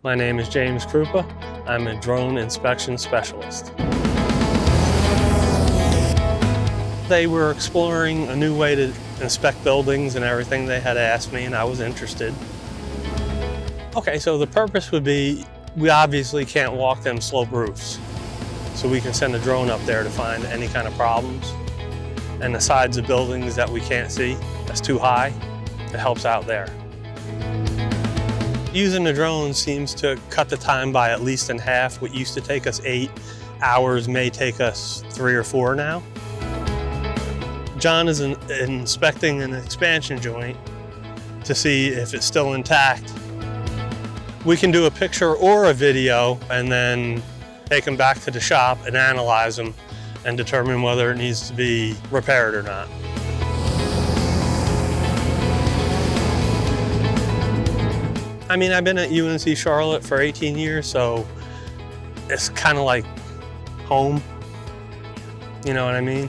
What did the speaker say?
My name is James Krupa. I'm a drone inspection specialist. They were exploring a new way to inspect buildings and everything. They had asked me and I was interested. Okay, so the purpose would be, we obviously can't walk them slope roofs. So we can send a drone up there to find any kind of problems. And the sides of buildings that we can't see, that's too high, it helps out there. Using the drone seems to cut the time by at least in half. What used to take us 8 hours may take us 3 or 4 now. John is inspecting an expansion joint to see if it's still intact. We can do a picture or a video and then take them back to the shop and analyze them and determine whether it needs to be repaired or not. I mean, I've been at UNC Charlotte for 18 years, so it's kind of like home, you know what I mean?